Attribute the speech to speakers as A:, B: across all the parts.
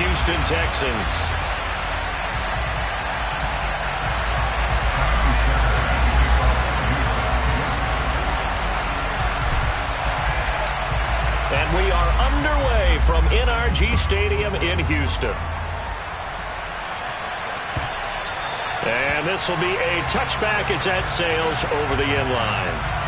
A: Houston Texans. And we are underway from NRG Stadium in Houston. And this will be a touchback as that sails over the end line.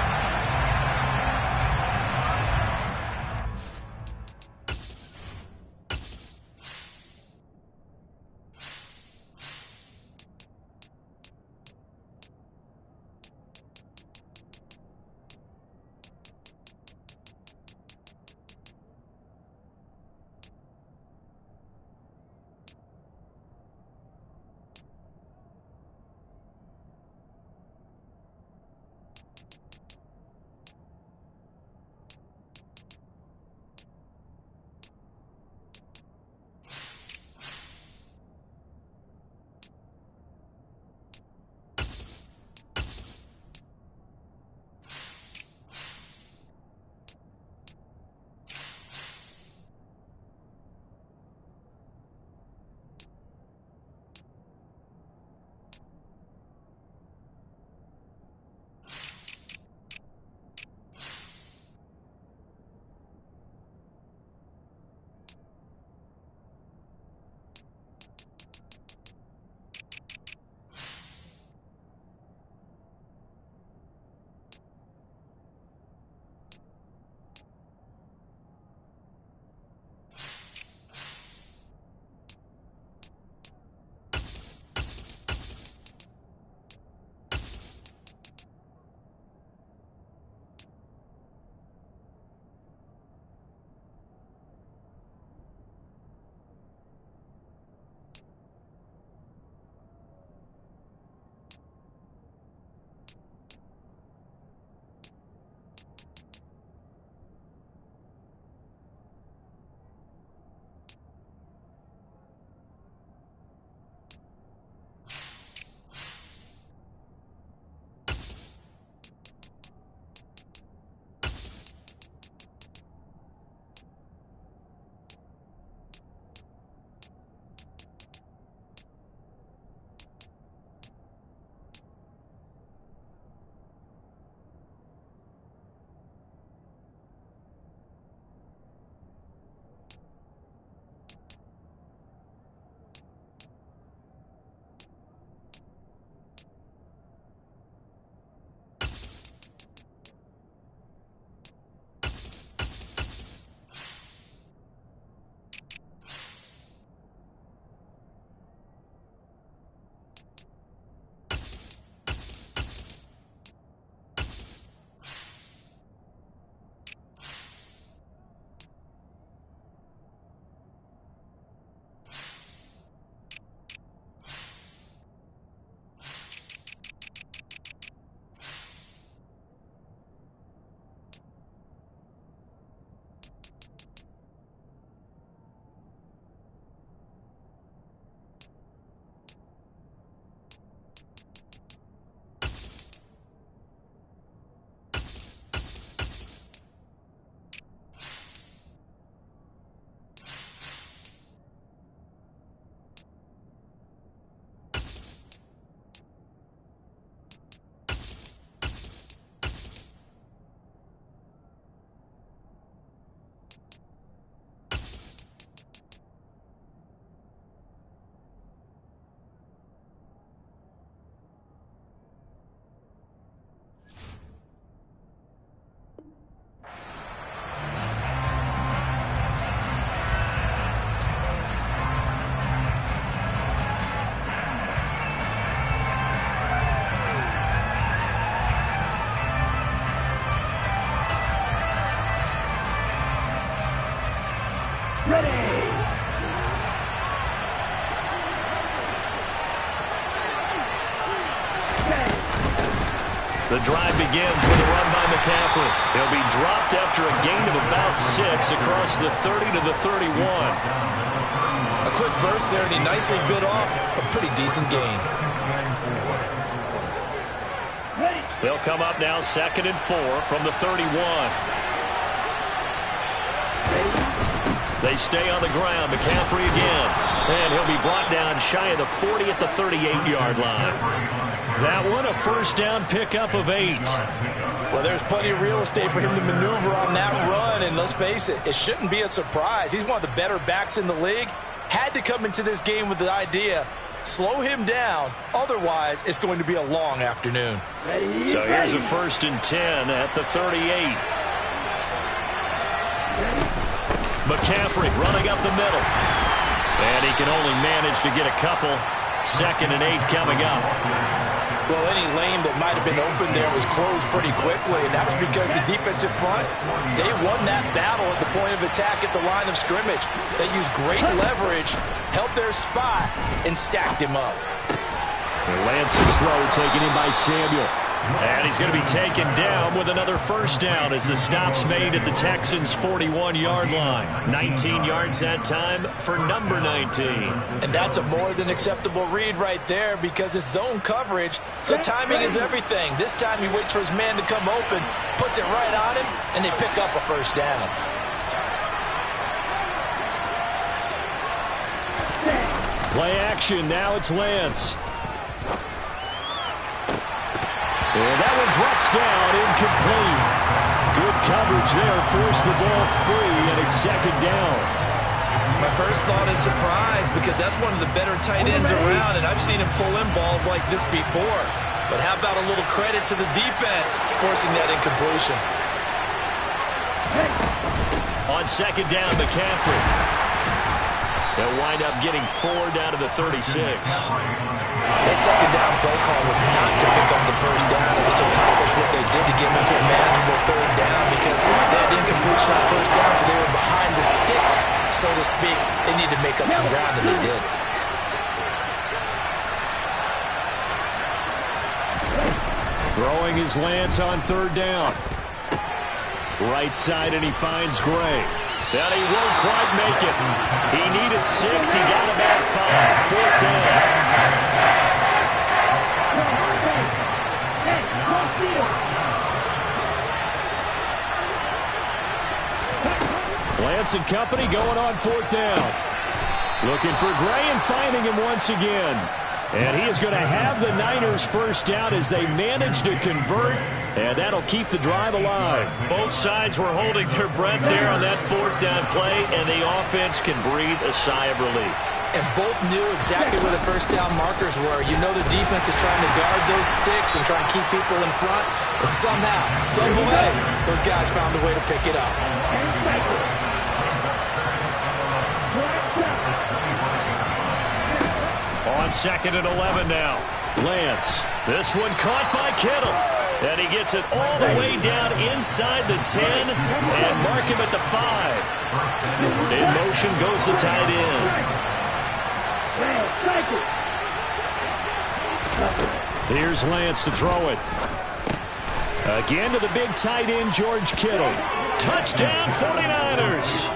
B: The drive begins with a run by McCaffrey. He'll be dropped after a gain of about 6 across the 30 to the 31.
C: A quick burst there, and he nicely bit off a pretty decent gain.
B: They'll come up now 2nd and 4 from the 31. They stay on the ground. McCaffrey again. And he'll be brought down shy of the 40 at the 38-yard line. That one, a first down pickup of 8.
C: Well, there's plenty of real estate for him to maneuver on that run, and let's face it, it shouldn't be a surprise. He's one of the better backs in the league. Had to come into this game with the idea, slow him down, otherwise it's going to be a long afternoon.
B: So here's a 1st and 10 at the 38. McCaffrey running up the middle. And he can only manage to get a couple. 2nd and 8 coming up.
C: Well, any lane that might have been open there was closed pretty quickly, and that's because the defensive front, they won that battle at the point of attack at the line of scrimmage. They used great leverage, held their spot, and stacked him up.
B: And Lance's throw taken in by Samuel. And he's going to be taken down with another first down as the stop's made at the Texans' 41-yard line. 19 yards that time for number 19.
C: And that's a more than acceptable read right there because it's zone coverage, so timing is everything. This time he waits for his man to come open, puts it right on him, and they pick up a first down.
B: Play action, now it's Lance. And that one drops down, incomplete. Good coverage there, forced the ball free, and it's 2nd down.
C: My first thought is surprise because that's one of the better tight ends around, and I've seen him pull in balls like this before. But how about a little credit to the defense forcing that incompletion?
B: On 2nd down, McCaffrey. They'll wind up getting 4 down to the 36.
C: That 2nd down play call was not to pick up the first down. It was to accomplish what they did to get them into a manageable 3rd down because they had incompletion on 1st down, so they were behind the sticks, so to speak. They needed to make up some ground, and they did.
B: Throwing his Lance on 3rd down. Right side, and he finds Gray. And he won't quite make it. He needed 6. He got about 5. 4th down. Lance and company going on 4th down. Looking for Gray and finding him once again. And he is going to have the Niners first down as they manage to convert. And that'll keep the drive alive. Both sides were holding their breath there on that 4th down play, and the offense can breathe a sigh of relief.
C: And both knew exactly where the first down markers were. You know the defense is trying to guard those sticks and try and keep people in front. But somehow, some way, those guys found a way to pick it up.
B: On 2nd and 11 now. Lance. This one caught by Kittle. And he gets it all the way down inside the 10 and mark him at the 5. In motion goes the tight end. Here's Lance to throw it. Again to the big tight end, George Kittle. Touchdown, 49ers.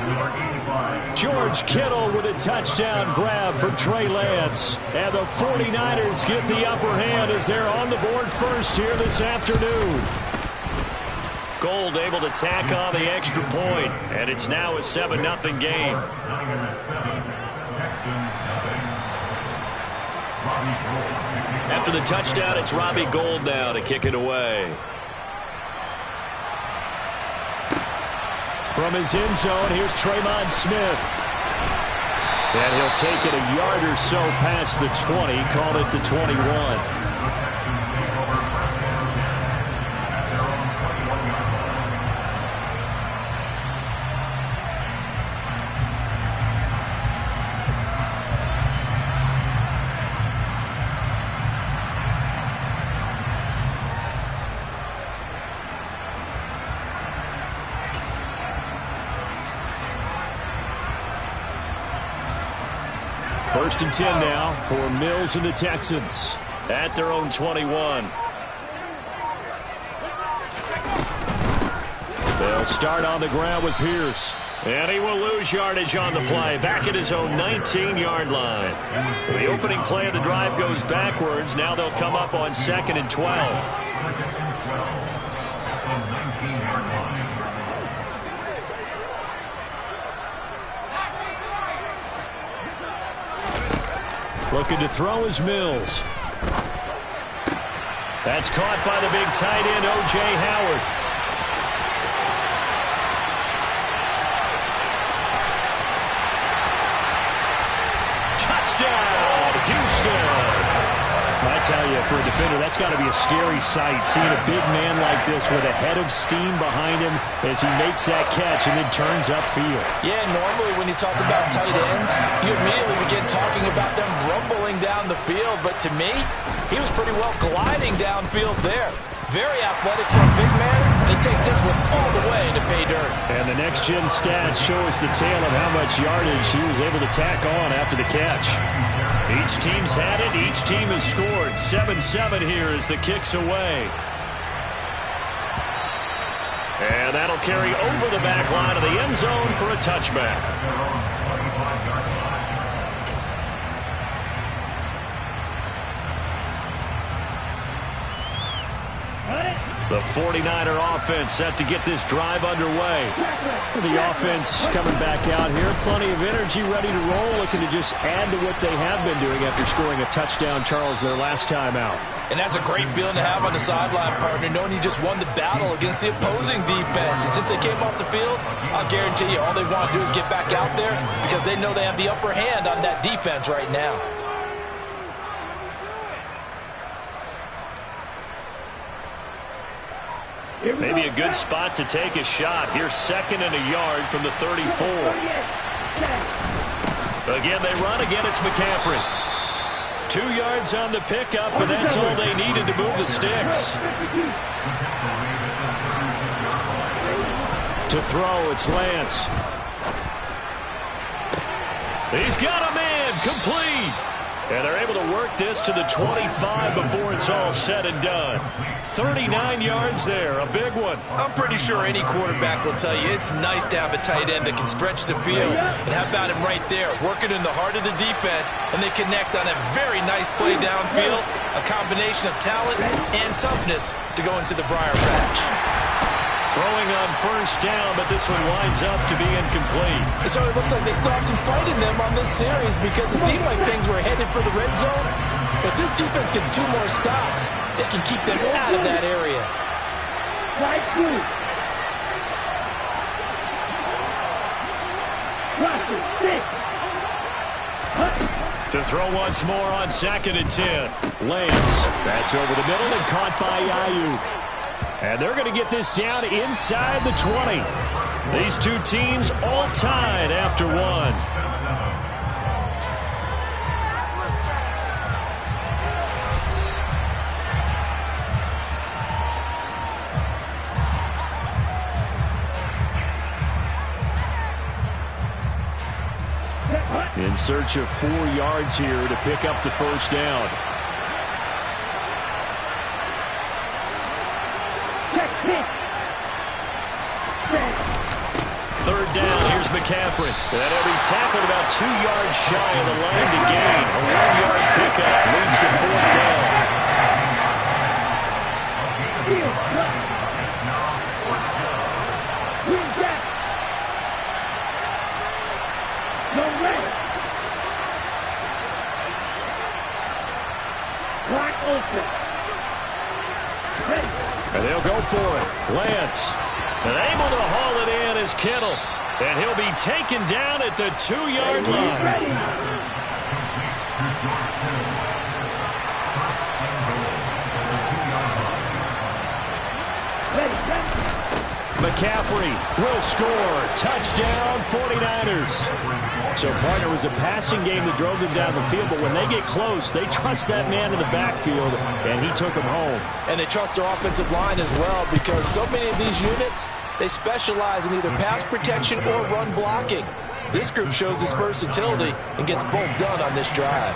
B: George Kittle with a touchdown grab for Trey Lance. And the 49ers get the upper hand as they're on the board first here this afternoon. Gold able to tack on the extra point, and it's now a 7-0 game. After the touchdown, it's Robbie Gould now to kick it away. From his end zone, here's Tremon Smith. And he'll take it a yard or so past the 20, call it the 21. First and 10 now for Mills and the Texans at their own 21. They'll start on the ground with Pierce. And he will lose yardage on the play, back at his own 19-yard line. The opening play of the drive goes backwards. Now they'll come up on 2nd and 12. Looking to throw is Mills. That's caught by the big tight end, O.J. Howard. Touchdown, Houston. I tell you, for a defender, that's got to be a scary sight, seeing a big man like this with a head of steam behind him as he makes that catch and then turns upfield.
C: Yeah, normally when you talk about tight ends, you immediately begin talking about them rumbling down the field. But to me, he was pretty well gliding downfield there. Very athletic for a big man, and he takes this one all the way to pay dirt.
B: And the next-gen stats show us the tale of how much yardage he was able to tack on after the catch. Each team's had it. Each team has scored. 7-7 here as the kick's away. And that'll carry over the back line of the end zone for a touchback. The 49er offense set to get this drive underway. The offense coming back out here. Plenty of energy, ready to roll, looking to just add to what they have been doing after scoring a touchdown, Charles, their last time out.
C: And that's a great feeling to have on the sideline, partner, knowing you just won the battle against the opposing defense. And since they came off the field, I'll guarantee you all they want to do is get back out there because they know they have the upper hand on that defense right now.
B: Maybe a good spot to take a shot. Here's 2nd and a yard from the 34. Again, they run. Again, it's McCaffrey. 2 yards on the pickup, but that's all they needed to move the sticks. To throw, it's Lance. He's got a man, complete. And they're able to work this to the 25 before it's all said and done. 39 yards there, a big one.
C: I'm pretty sure any quarterback will tell you it's nice to have a tight end that can stretch the field. And how about him right there, working in the heart of the defense, and they connect on a very nice play downfield, a combination of talent and toughness to go into the briar patch.
B: Throwing on 1st down, but this one winds up to be incomplete.
C: So it looks like they still have some fight in them on this series because it seemed like things were headed for the red zone. But this defense gets 2 more stops. They can keep them out of that area.
B: To throw once more on 2nd and 10. Lance, that's over the middle and caught by Ayuk. And they're going to get this down inside the 20. These two teams all tied after 1. In search of 4 yards here to pick up the 1st down. Third down, here's McCaffrey. That'll be tackled about 2 yards shy of the line to gain. A 1-yard pickup leads to 4th down. And they'll go for it. Lance. And able to haul it in is Kittle. And he'll be taken down at the 2-yard line. McCaffrey will score. Touchdown, 49ers. So, partner, it was a passing game that drove them down the field, but when they get close, they trust that man in the backfield, and he took them home.
C: And they trust their offensive line as well because so many of these units, they specialize in either pass protection or run blocking. This group shows its versatility and gets both done on this drive.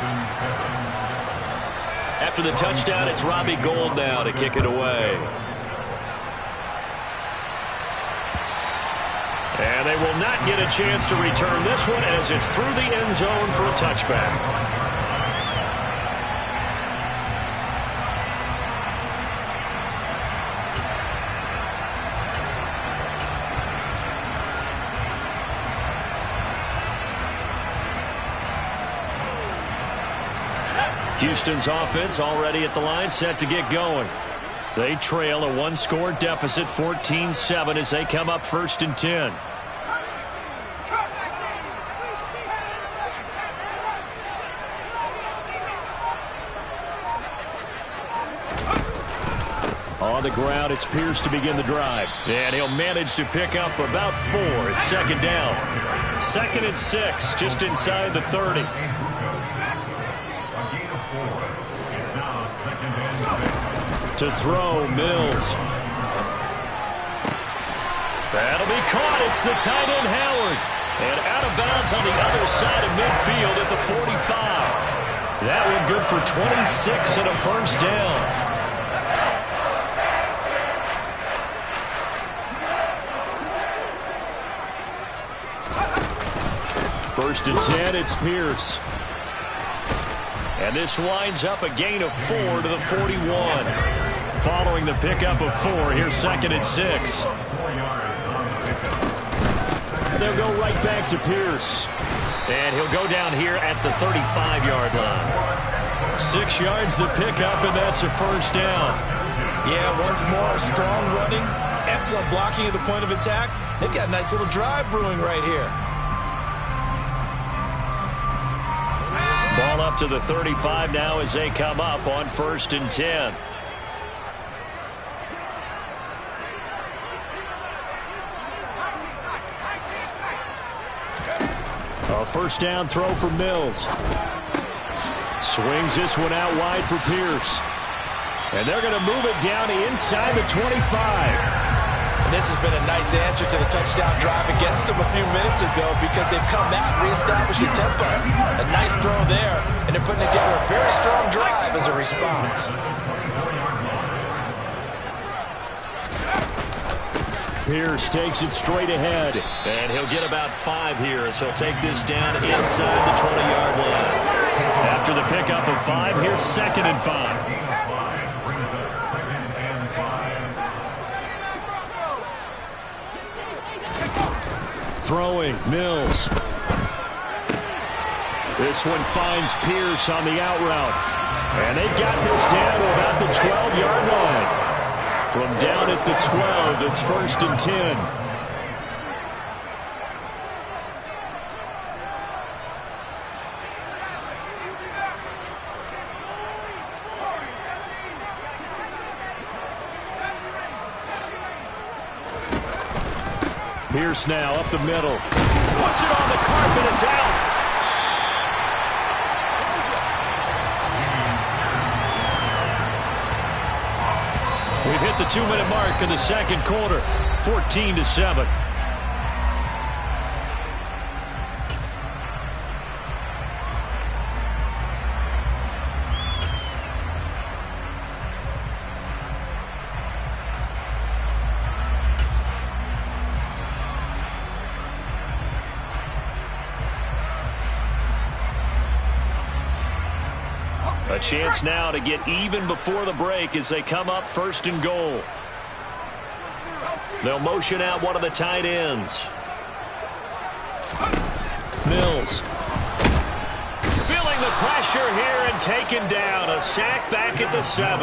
B: After the touchdown, it's Robbie Gould now to kick it away. And they will not get a chance to return this one as it's through the end zone for a touchback. Houston's offense already at the line, set to get going. They trail a one-score deficit, 14-7, as they come up 1st and 10. On the ground, it's Pierce to begin the drive. And he'll manage to pick up about 4. It's 2nd down. 2nd and 6, just inside the 30. To throw, Mills. That'll be caught. It's the tight end, Howard. And out of bounds on the other side of midfield at the 45. That one good for 26 and a 1st down. 1st and 10, it's Pierce. And this winds up a gain of 4 to the 41. Following the pickup of 4, here's 2nd and 6. They'll go right back to Pierce. And he'll go down here at the 35-yard line. 6 yards the pickup, and that's a 1st down.
C: Yeah, once more, strong running, excellent blocking at the point of attack. They've got a nice little drive brewing right here.
B: Ball up to the 35 now as they come up on 1st and 10. A 1st down throw for Mills. Swings this one out wide for Pierce. And they're going to move it down inside the 25.
C: And this has been a nice answer to the touchdown drive against them a few minutes ago because they've come out and reestablished the tempo. A nice throw there, and they're putting together a very strong drive as a response.
B: Pierce takes it straight ahead. And he'll get about 5 here as he'll take this down inside the 20-yard line. After the pickup of 5, here's 2nd and 5. Throwing, Mills. This one finds Pierce on the out route. And they've got this down to about the 12-yard line. From down at the 12, it's 1st and 10. Pierce now up the middle. Puts it on the carpet. It's out. We've hit the 2-minute mark in the 2nd quarter. 14-7. A chance now to get even before the break as they come up 1st and goal. They'll motion out one of the tight ends. Mills. Feeling the pressure here and taken down. A sack back at the 7.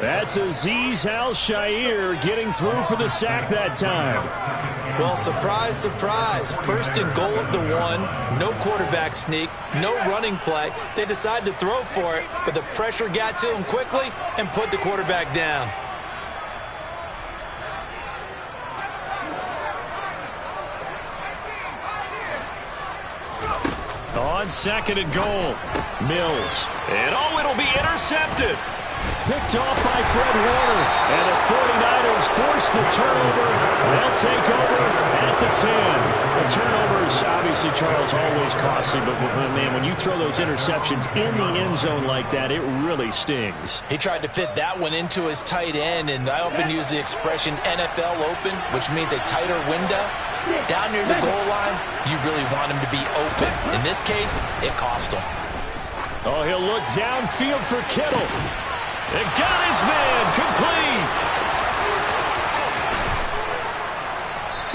B: That's Azeez Al-Shaair getting through for the sack that time.
C: Well, surprise, surprise. 1st and goal at the 1. No quarterback sneak. No running play. They decide to throw for it, but the pressure got to them quickly and put the quarterback down.
B: On 2nd and goal, Mills. And it'll be intercepted. Picked off by Fred Warner. And the 49ers force the turnover. They'll take over at the 10. The turnovers, obviously, Charles, always costly. But, man, when you throw those interceptions in the end zone like that, it really stings.
C: He tried to fit that one into his tight end, and I often use the expression NFL open, which means a tighter window. Down near the goal line, you really want him to be open. In this case, it cost him.
B: Oh, he'll look downfield for Kittle. It got his man complete.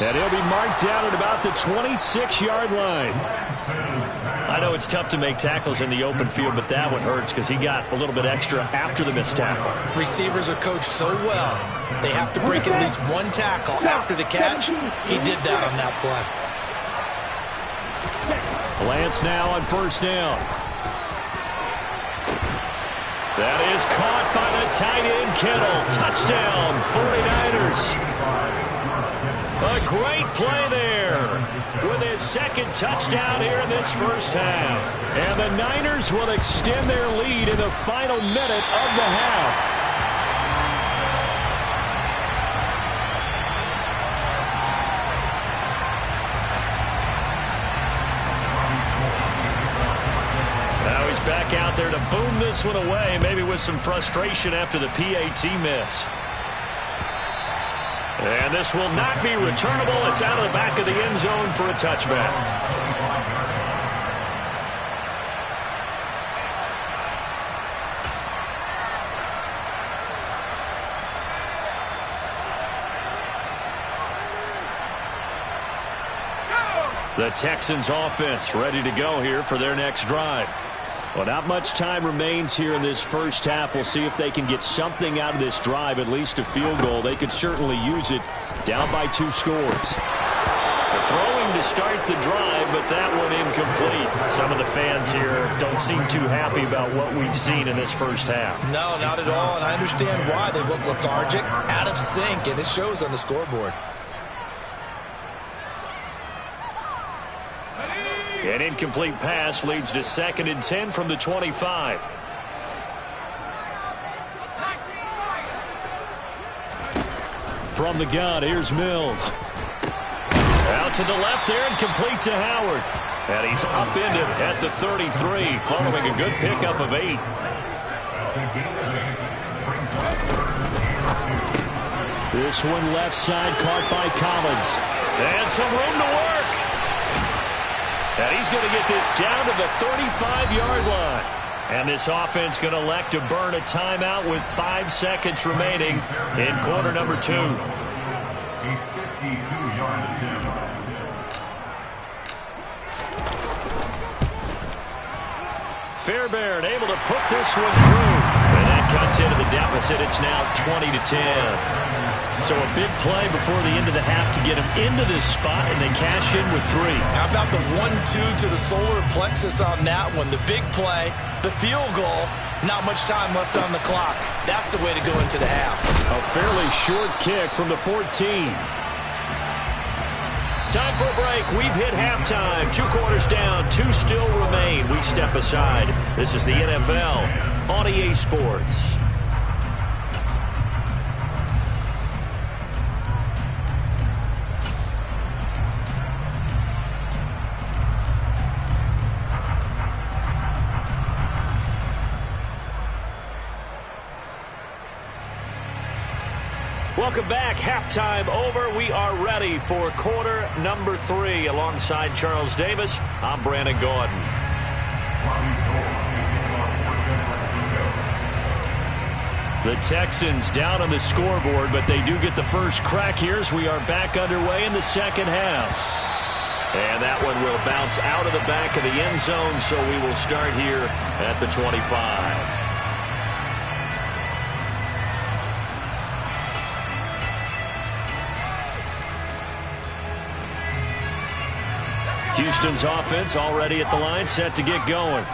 B: And he'll be marked down at about the 26-yard line. I know it's tough to make tackles in the open field, but that one hurts because he got a little bit extra after the missed tackle.
C: Receivers are coached so well, they have to break at least one tackle after the catch. He did that on that play.
B: Lance now on first down. That is caught by the tight end, Kittle. Touchdown, 49ers. A great play there with his second touchdown here in this first half. And the Niners will extend their lead in the final minute of the half. Now he's back out there to boom this one away, maybe with some frustration after the PAT miss. And this will not be returnable. It's out of the back of the end zone for a touchback. The Texans offense ready to go here for their next drive. Well, not much time remains here in this first half. We'll see if they can get something out of this drive, at least a field goal. They could certainly use it down by 2 scores. The throwing to start the drive, but that one incomplete. Some of the fans here don't seem too happy about what we've seen in this first half.
C: No, not at all, and I understand why. They look lethargic, out of sync, and it shows on the scoreboard.
B: An incomplete pass leads to 2nd and 10 from the 25. From the gun, here's Mills. Out to the left there and complete to Howard. And he's upended at the 33 following a good pickup of 8. This one left side caught by Collins. And some room to work. And he's going to get this down to the 35-yard line. And this offense going to elect to burn a timeout with 5 seconds remaining in quarter number 2. Fairbairn able to put this one through. And that cuts into the deficit. It's now 20-10. So a big play before the end of the half to get them into this spot, and they cash in with 3.
C: How about the 1-2 to the solar plexus on that one? The big play, the field goal, not much time left on the clock. That's the way to go into the half.
B: A fairly short kick from the 14. Time for a break. We've hit halftime. 2 quarters down, 2 still remain. We step aside. This is the NFL on EA Sports. Welcome back. Halftime over. We are ready for quarter number 3. Alongside Charles Davis, I'm Brandon Gaudin. The Texans down on the scoreboard, but they do get the first crack here as we are back underway in the second half. And that one will bounce out of the back of the end zone, so we will start here at the 25. Houston's offense already at the line, set to get going.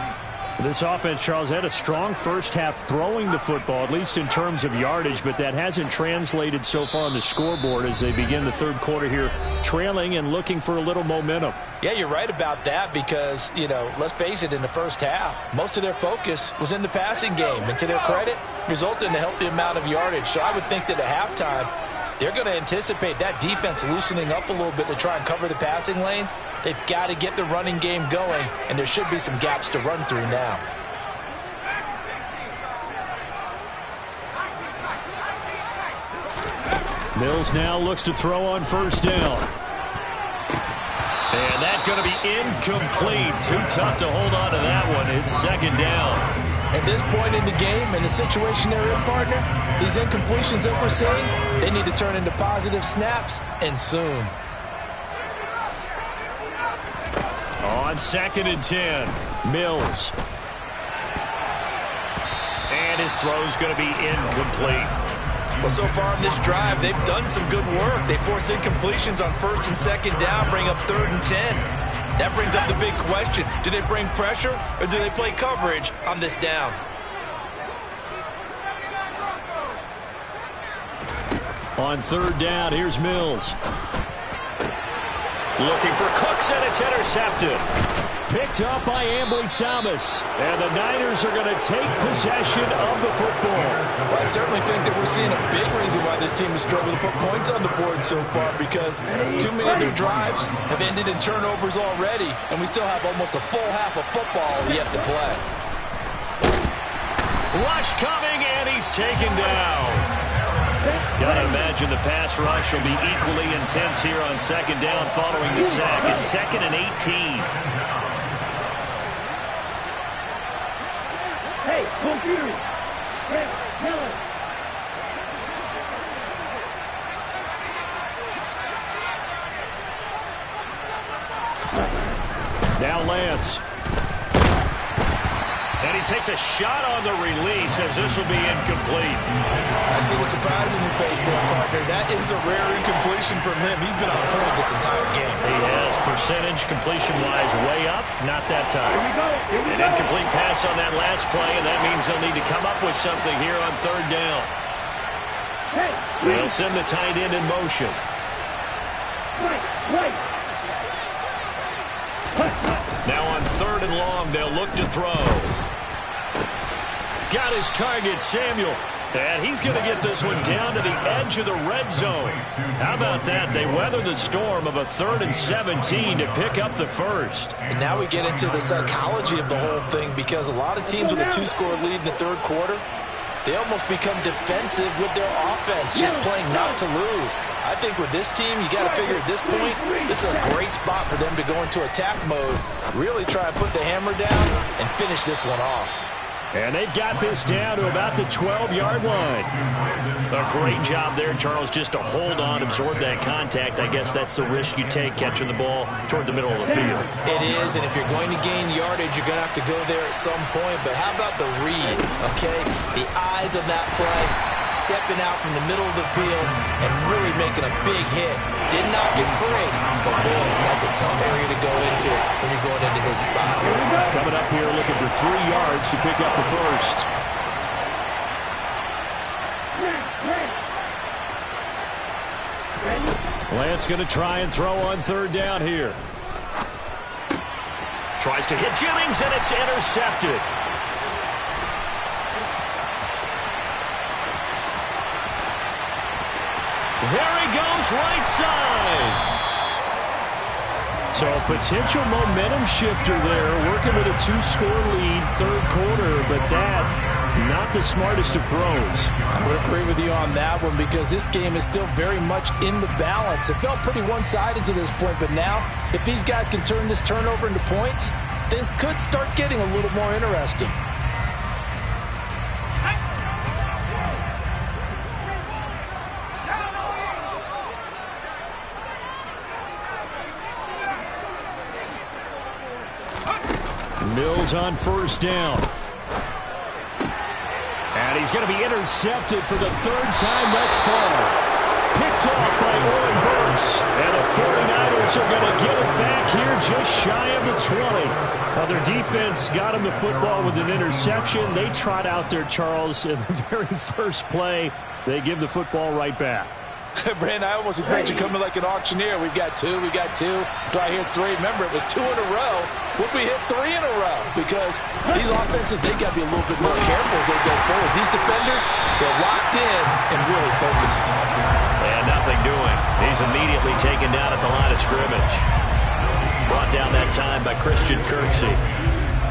A: This offense, Charles, had a strong first half throwing the football, at least in terms of yardage, but that hasn't translated so far on the scoreboard as they begin the third quarter here, trailing and looking for a little momentum.
C: Yeah, you're right about that because, let's face it, in the first half, most of their focus was in the passing game. And to their credit, resulted in a healthy amount of yardage. So I would think that at halftime, they're going to anticipate that defense loosening up a little bit to try and cover the passing lanes. They've got to get the running game going, and there should be some gaps to run through now.
B: Mills now looks to throw on first down. And that's going to be incomplete. Too tough to hold on to that one. It's second down.
C: At this point in the game, in the situation they're in, partner, these incompletions that we're seeing, they need to turn into positive snaps, and soon.
B: On
A: on 2nd and 10. Mills. And his throw's going to be incomplete.
C: Well, so far in this drive, they've done some good work. They force incompletions on 1st and 2nd down, bring up 3rd and 10. That brings up the big question. Do they bring pressure or do they play coverage on this down?
A: On 3rd down, here's Mills. Looking for Cooks, and it's intercepted. Picked up by Ambly Thomas. And the Niners are going to take possession of the football.
C: Well, I certainly think that we're seeing a big reason why this team has struggled to put points on the board so far, because too many of their drives have ended in turnovers already, and we still have almost a full half of football yet to play.
A: Rush coming, and he's taken down. Got to imagine the pass rush will be equally intense here on 2nd down following the sack. It's 2nd and 18.
D: Hey, computer. Hey, Miller.
A: Now Lance. And he takes a shot on the release as this will be incomplete.
C: I see the surprise in your face there, partner. That is a rare incompletion from him. He's been on point this entire game.
A: He has percentage completion-wise way up. Not that time. An incomplete pass on that last play, and that means they'll need to come up with something here on 3rd down. They'll send the tight end in motion. Now on 3rd and long, they'll look to throw. Got his target, Samuel. And he's going to get this one down to the edge of the red zone. How about that? They weather the storm of a 3rd and 17 to pick up the first.
C: And now we get into the psychology of the whole thing, because a lot of teams with a 2-score lead in the 3rd quarter, they almost become defensive with their offense, just playing not to lose. I think with this team, you got to figure at this point, this is a great spot for them to go into attack mode, really try and put the hammer down and finish this one off.
A: And they've got this down to about the 12-yard line. A great job there, Charles, just to hold on, absorb that contact. I guess that's the risk you take, catching the ball toward the middle of the field.
C: It is, and if you're going to gain yardage, you're going to have to go there at some point. But how about the read, okay? The eyes of that play, stepping out from the middle of the field and really making a big hit. Did not get free, but boy, that's a tough area to go into when you're going into his spot.
A: Coming up here looking for 3 yards to pick up the first. Lance going to try and throw on 3rd down here. Tries to hit Jennings, and it's intercepted. There he goes, right side. So a potential momentum shifter there, working with a 2-score lead, 3rd quarter, but that not the smartest of throws.
C: I would agree with you on that one, because this game is still very much in the balance. It felt pretty one-sided to this point, but now if these guys can turn this turnover into points, things could start getting a little more interesting.
A: Mills on 1st down. And he's going to be intercepted for the 3rd time thus far. Picked off by Oren Burks. And the 49ers are going to get it back here just shy of the 20. Now their defense got him the football with an interception. They trot out there, Charles, in the very first play. They give the football right back.
C: Brandon, I almost expect you coming like an auctioneer. We've got 2, we got 2. Do I hear 3? Remember, it was 2 in a row. Would we hit 3 in a row? Because these offenses, they got to be a little bit more careful as they go forward. These defenders, they're locked in and really focused.
A: And nothing doing. He's immediately taken down at the line of scrimmage. Brought down that time by Christian Kirksey.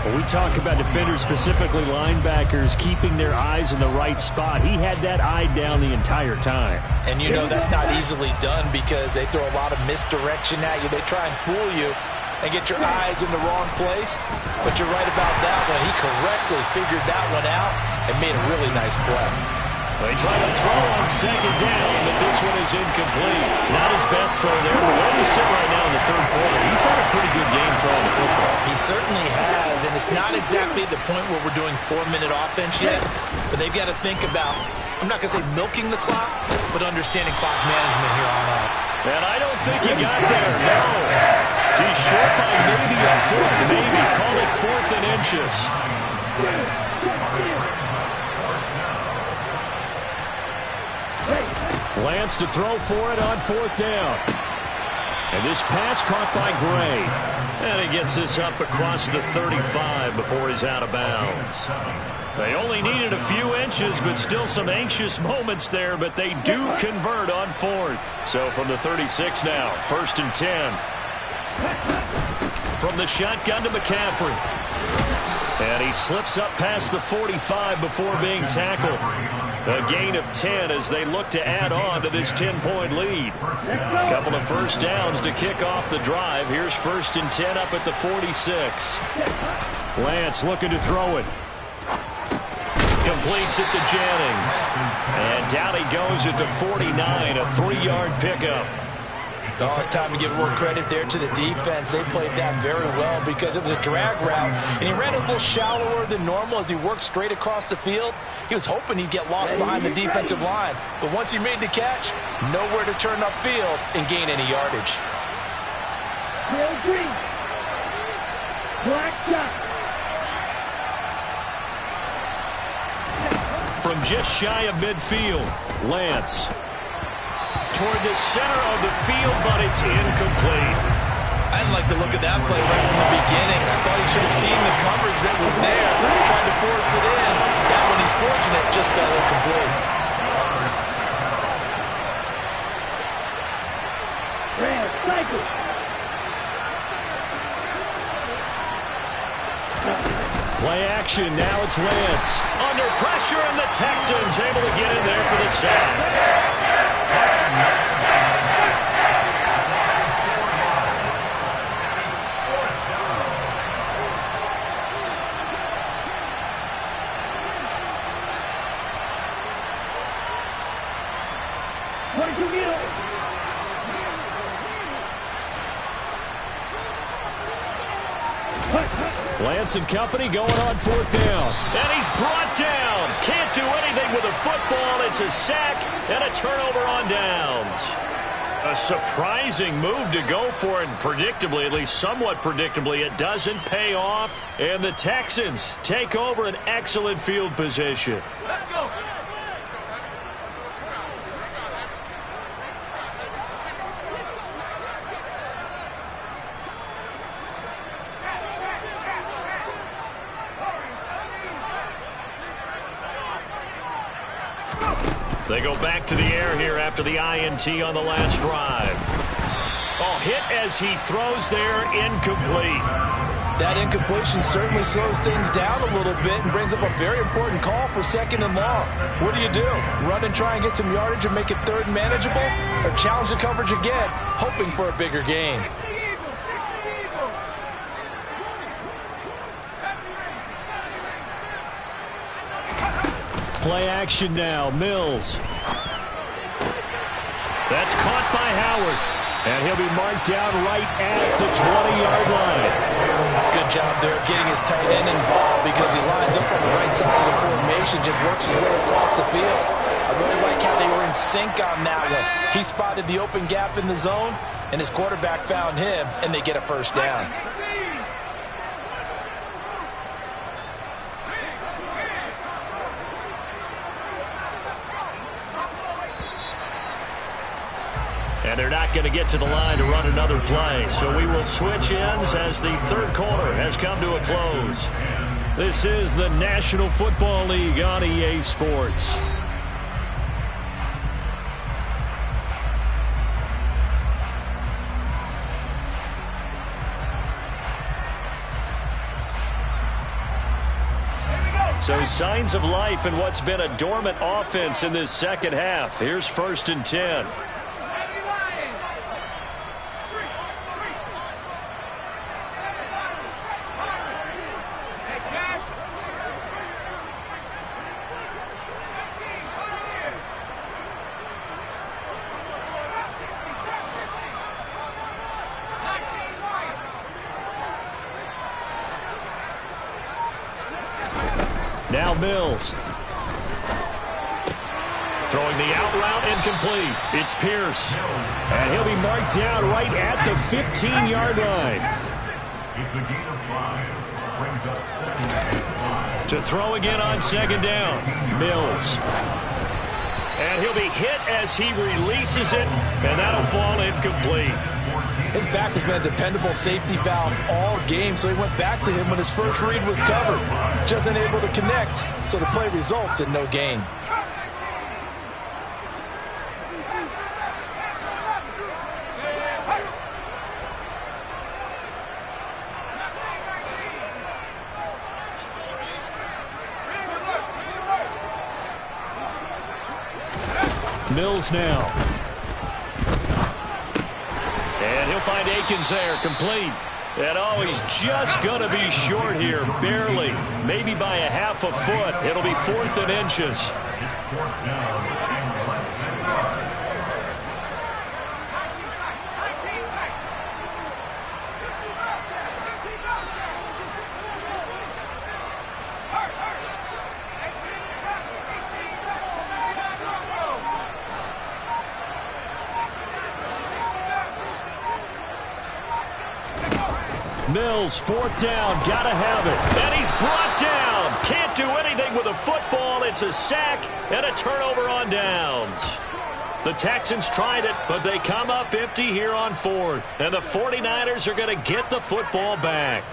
A: When we talk about defenders, specifically linebackers, keeping their eyes in the right spot, he had that eye down the entire time.
C: And you know that's not easily done, because they throw a lot of misdirection at you. They try and fool you and get your eyes in the wrong place. But you're right about that one. He correctly figured that one out and made a really nice play.
B: They try to throw on second down, but this one is incomplete. Not his best throw there, but where we sit right now in the third quarter, he's had a pretty good game throwing the football.
C: He certainly has, and it's not exactly the point where we're doing 4-minute offense yet, but they've got to think about, I'm not going to say milking the clock, but understanding clock management here on out.
B: And I don't think he got there, no. He's short by maybe a foot, maybe. Call it 4th and inches. Lance to throw for it on 4th down. And this pass caught by Gray. And he gets this up across the 35 before he's out of bounds. They only needed a few inches, but still some anxious moments there, but they do convert on 4th. So from the 36 now, 1st and 10. From the shotgun to McCaffrey. And he slips up past the 45 before being tackled. A gain of 10 as they look to add on to this 10-point lead. A couple of first downs to kick off the drive. Here's 1st and 10 up at the 46. Lance looking to throw it. Completes it to Jennings. And down he goes at the 49, a 3-yard pickup.
C: Oh, it's time to give more credit there to the defense. They played that very well because it was a drag route, and he ran a little shallower than normal as he worked straight across the field. He was hoping he'd get lost behind the defensive line, but once he made the catch, nowhere to turn upfield and gain any yardage.
D: Green. Black shot.
B: From just shy of midfield, Lance toward the center of the field, but it's incomplete.
C: I didn't like the look of that play right from the beginning. I thought he should have seen the coverage that was there, tried to force it in. That one, he's fortunate, just fell incomplete.
D: Red, cycle.
B: Play action, now it's Lance. Under pressure, and the Texans able to get in there for the sack. Lance and company going on 4th down. And he's brought down. Can't do anything with a football. It's a sack and a turnover on downs. A surprising move to go for it, and predictably, at least somewhat predictably, it doesn't pay off. And the Texans take over an excellent field position.
C: Let's go.
B: They go back to the air here after the INT on the last drive. Oh, hit as he throws there, incomplete.
C: That incompletion certainly slows things down a little bit and brings up a very important call for 2nd and long. What do? Run and try and get some yardage and make it 3rd manageable? Or challenge the coverage again, hoping for a bigger gain?
B: Play action now, Mills. That's caught by Howard. And he'll be marked down right at the 20-yard line.
C: Good job there of getting his tight end involved because he lines up on the right side of the formation, just works his way across the field. I really like how they were in sync on that one. He spotted the open gap in the zone, and his quarterback found him, and they get a first down.
B: And they're not going to get to the line to run another play. So we will switch ends as the third quarter has come to a close. This is the National Football League on EA Sports. So signs of life in what's been a dormant offense in this second half. Here's 1st and 10.
A: Now Mills. Throwing the out route incomplete. It's Pierce. And he'll be marked down right at the 15-yard line.
B: It's a gain of 5. Brings up 2nd and 5.
A: To throw again on 2nd down. Mills. And he'll be hit as he releases it, and that'll fall incomplete.
C: His back has been a dependable safety valve all game, so he went back to him when his first read was covered. Just unable to connect, so the play results in no gain.
A: Mills now. And he'll find Akins there, complete. And oh, he's just going to be short here, barely. Maybe by a half a foot. It'll be 4th and inches.
B: It's 4th down.
A: Mills, 4th down, gotta have it. And he's brought down. Can't do anything with a football. It's a sack and a turnover on downs. The Texans tried it, but they come up empty here on 4th. And the 49ers are going to get the football back.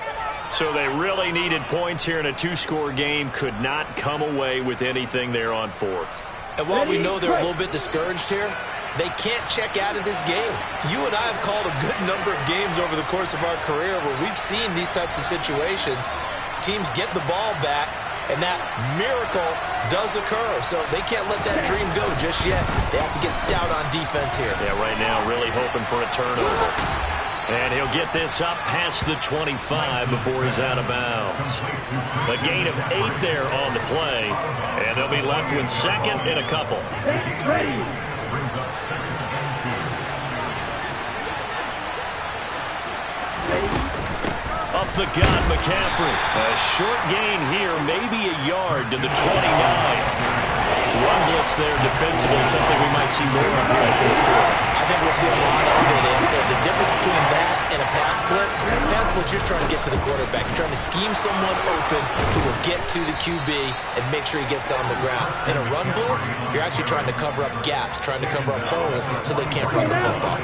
A: So they really needed points here in a 2-score game. Could not come away with anything there on 4th.
C: And while we know they're a little bit discouraged here, they can't check out of this game. You and I have called a good number of games over the course of our career where we've seen these types of situations. Teams get the ball back, and that miracle does occur. So they can't let that dream go just yet. They have to get stout on defense here.
A: Yeah, right now really hoping for a turnover. And he'll get this up past the 25 before he's out of bounds. A gain of 8 there on the play. And they'll be left with 2nd and a couple.
B: Brings up 2nd and 2.
A: Up the gut, McCaffrey. A short gain here, maybe a yard to the 29. Run blitz there defensively, something we might see more of here in the 4th quarter.
C: I think we'll see a lot of it. And the difference between that and a pass blitz, you're just trying to get to the quarterback. You're trying to scheme someone open who will get to the QB and make sure he gets on the ground. In a run blitz, you're actually trying to cover up gaps, trying to cover up holes so they can't run the football.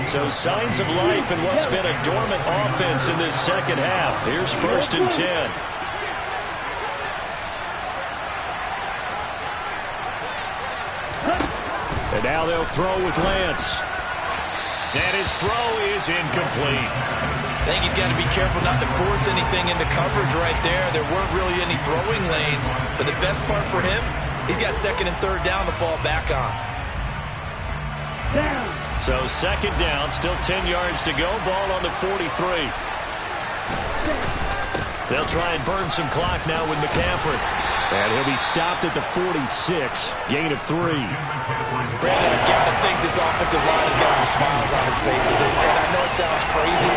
A: So signs of life in what's been a dormant offense in this 2nd half. Here's 1st and 10. And now they'll throw with Lance. And his throw is incomplete.
C: I think he's got to be careful not to force anything into coverage right there. There weren't really any throwing lanes. But the best part for him, he's got 2nd and 3rd down to fall back on.
A: So 2nd down, still 10 yards to go. Ball on the 43. They'll try and burn some clock now with McCaffrey. And he'll be stopped at the 46. Gain of 3.
C: Brandon, I've got to think this offensive line has got some smiles on its faces. And I know it sounds crazy,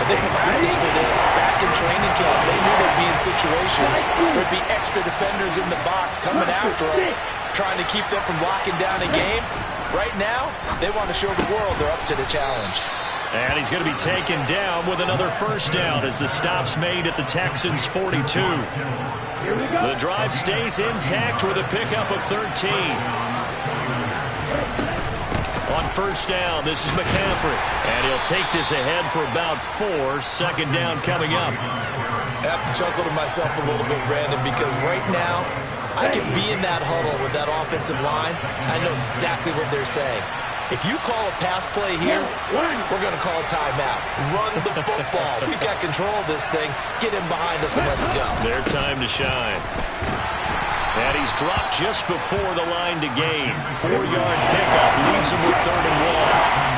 C: but they practiced for this back in training camp. They knew they'd be in situations where there'd be extra defenders in the box coming after them, trying to keep them from locking down a game. Right now, they want to show the world they're up to the challenge.
A: And he's going to be taken down with another 1st down as the stop's made at the Texans' 42. The drive stays intact with a pickup of 13. On 1st down, this is McCaffrey. And he'll take this ahead for about 4. 2nd down coming up.
C: I have to chuckle to myself a little bit, Brandon, because right now, I could be in that huddle with that offensive line. I know exactly what they're saying. If you call a pass play here, we're going to call a timeout. Run the football. We've got control of this thing. Get him behind us and let's go.
A: Their time to shine. And he's dropped just before the line to gain. 4-yard pickup leaves him with 3rd and 1.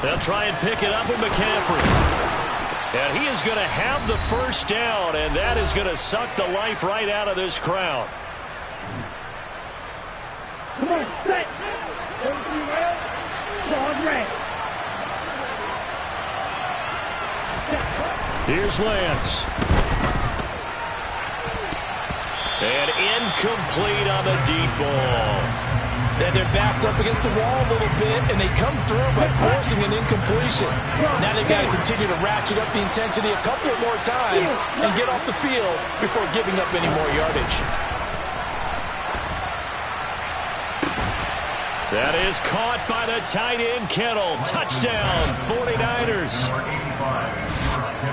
A: They'll try and pick it up with McCaffrey. And he is going to have the 1st down, and that is going to suck the life right out of this crowd.
D: Come on, set. Red.
A: Here's Lance.
B: And incomplete on the deep ball.
C: And their back's up against the wall a little bit, and they come through by forcing an incompletion. Now they've got to continue to ratchet up the intensity a couple of more times and get off the field before giving up any more yardage.
B: That is caught by the tight end, Kittle. Touchdown, 49ers.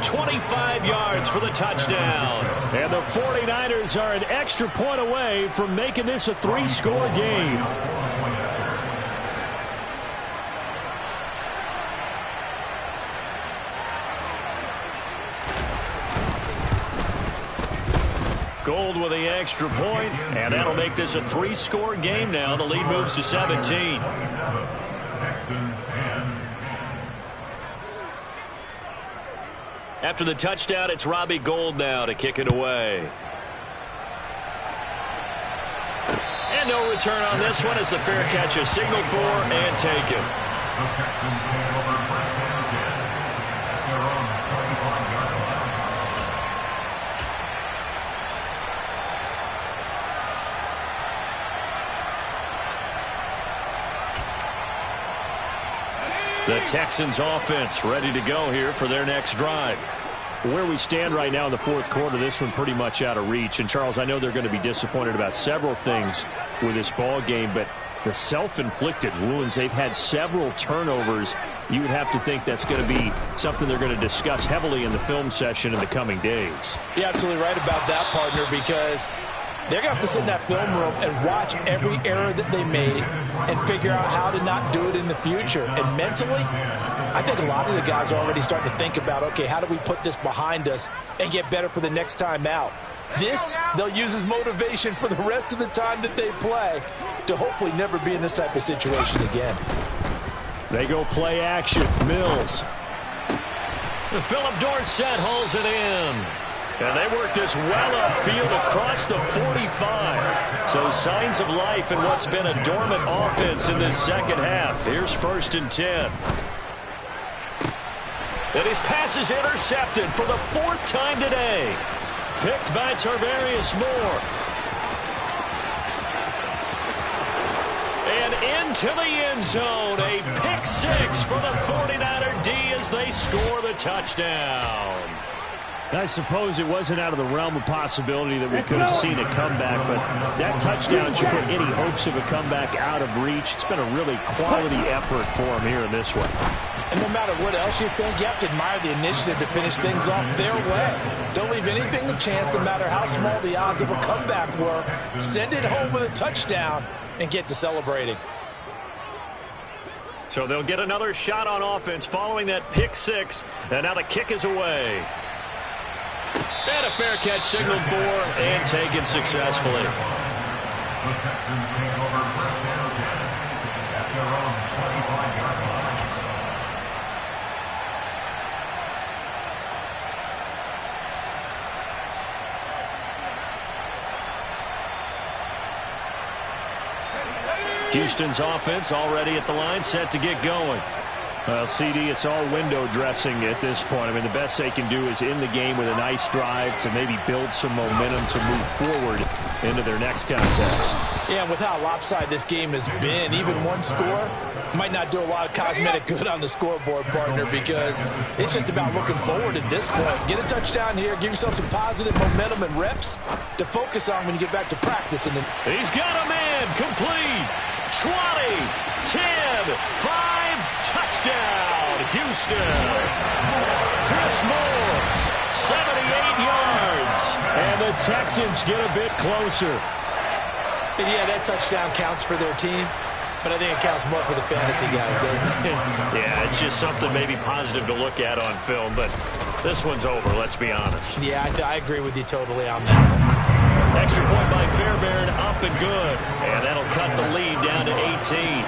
B: 25 yards for the touchdown.
A: And the 49ers are an extra point away from making this a 3-score game.
B: Gold with the extra point, and that'll make this a 3-score game now. The lead moves to 17. After the touchdown, it's Robbie Gould now to kick it away. And no return on this one as the fair catch is signaled for and taken. The Texans offense ready to go here for their next drive.
A: Where we stand right now in the fourth quarter, this one pretty much out of reach. And, Charles, I know they're going to be disappointed about several things with this ball game, but the self-inflicted wounds, they've had several turnovers. You would have to think that's going to be something they're going to discuss heavily in the film session in the coming days.
C: You're absolutely right about that, partner, because they're going to have to sit in that film room and watch every error that they made and figure out how to not do it in the future. And mentally, I think a lot of the guys are already starting to think about, okay, how do we put this behind us and get better for the next time out? This, they'll use as motivation for the rest of the time that they play to hopefully never be in this type of situation again.
A: They go play action. Mills.
B: Philip Dorsett hauls it in. And they work this well upfield across the 45. So signs of life in what's been a dormant offense in this second half. Here's 1st and 10. And his pass is intercepted for the 4th time today. Picked by Tarvarius Moore. And into the end zone. A pick 6 for the 49er D as they score the touchdown.
A: I suppose it wasn't out of the realm of possibility that we could have seen a comeback, but that touchdown should put any hopes of a comeback out of reach. It's been a really quality effort for him here in this one.
C: And no matter what else you think, you have to admire the initiative to finish things off their way. Don't leave anything to chance, no matter how small the odds of a comeback were. Send it home with a touchdown and get to celebrating.
B: So they'll get another shot on offense following that pick 6, and now the kick is away. And a fair catch signaled for and taken successfully. Houston's offense already at the line, set to get going.
A: Well, CD, it's all window dressing at this point. I mean, the best they can do is in the game with a nice drive to maybe build some momentum to move forward into their next contest.
C: Yeah, with how lopsided this game has been, even one score might not do a lot of cosmetic good on the scoreboard, partner, because it's just about looking forward at this point. Get a touchdown here, give yourself some positive momentum and reps to focus on when you get back to practice. And
B: he's got a man complete. 20, 10, 5, touchdown, Houston. Chris Moore, 78 yards.
A: And the Texans get a bit closer.
C: And yeah, that touchdown counts for their team, but I think it counts more for the fantasy guys, doesn't it?
B: Yeah, it's just something maybe positive to look at on film, but this one's over, let's be honest.
C: Yeah, I agree with you totally on that one.
B: Extra point by Fairbairn, up and good. And that'll cut the lead down to 18.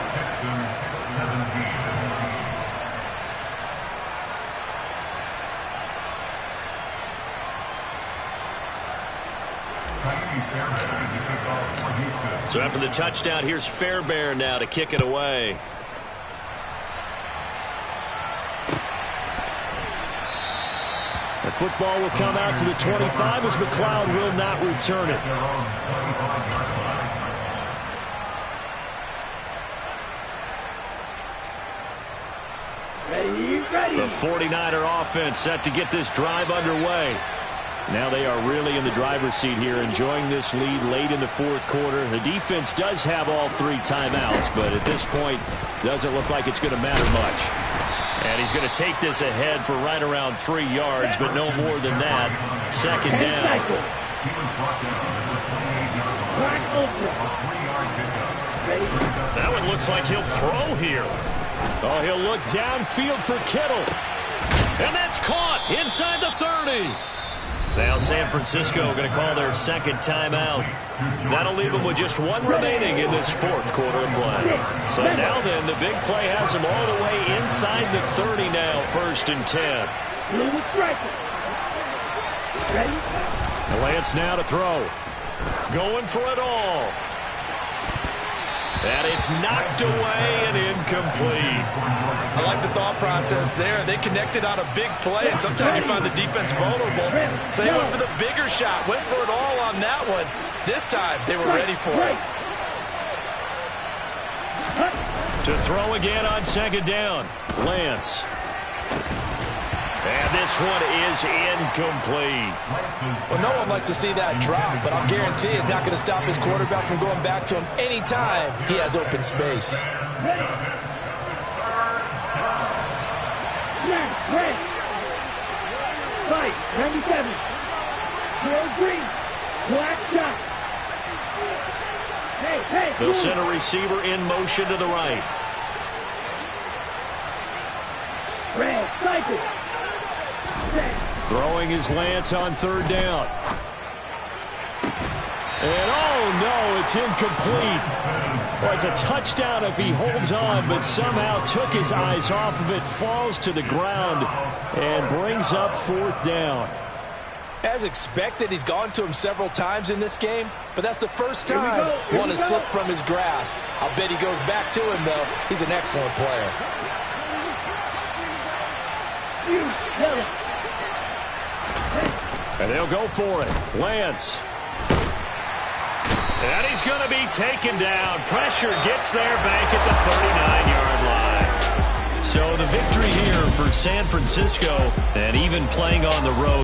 B: So after the touchdown, here's Fairbairn now to kick it away.
A: The football will come out to the 25 as McLeod will not return it.
D: Ready.
A: The 49er offense set to get this drive underway. Now they are really in the driver's seat here, enjoying this lead late in the fourth quarter. The defense does have all 3 timeouts, but at this point, doesn't look like it's going to matter much. And he's going to take this ahead for right around 3 yards, but no more than that. Second down. That one looks like he'll throw here. Oh, he'll look downfield for Kittle. And that's caught inside the 30. Now San Francisco going to call their second timeout. That'll leave them with just 1 remaining in this fourth quarter of play. So now then, the big play has them all the way inside the 30 now, 1st and 10. Lance now to throw. Going for it all. And it's knocked away and incomplete.
C: I like the thought process there. They connected on a big play, and sometimes you find the defense vulnerable. So they went for the bigger shot, went for it all on that one. This time, they were ready for it.
A: To throw again on second down. Lance. And this one is incomplete.
C: Well, no one likes to see that drop, but I'll guarantee it's not going to stop his quarterback from going back to him anytime he has open space.
D: Fight, 97. Green. Black shot. Hey.
A: They'll send a receiver in motion to the right.
D: Red, cycle.
A: Throwing his Lance on third down. And oh no, it's incomplete. Well, it's a touchdown if he holds on, but somehow took his eyes off of it, falls to the ground, and brings up 4th down.
C: As expected, he's gone to him several times in this game, but that's the first time one has slipped from his grasp. I'll bet he goes back to him, though. He's an excellent player.
A: And they'll go for it. Lance. And he's going to be taken down. Pressure gets there back at the 39-yard line. So the victory here for San Francisco, and even playing on the road.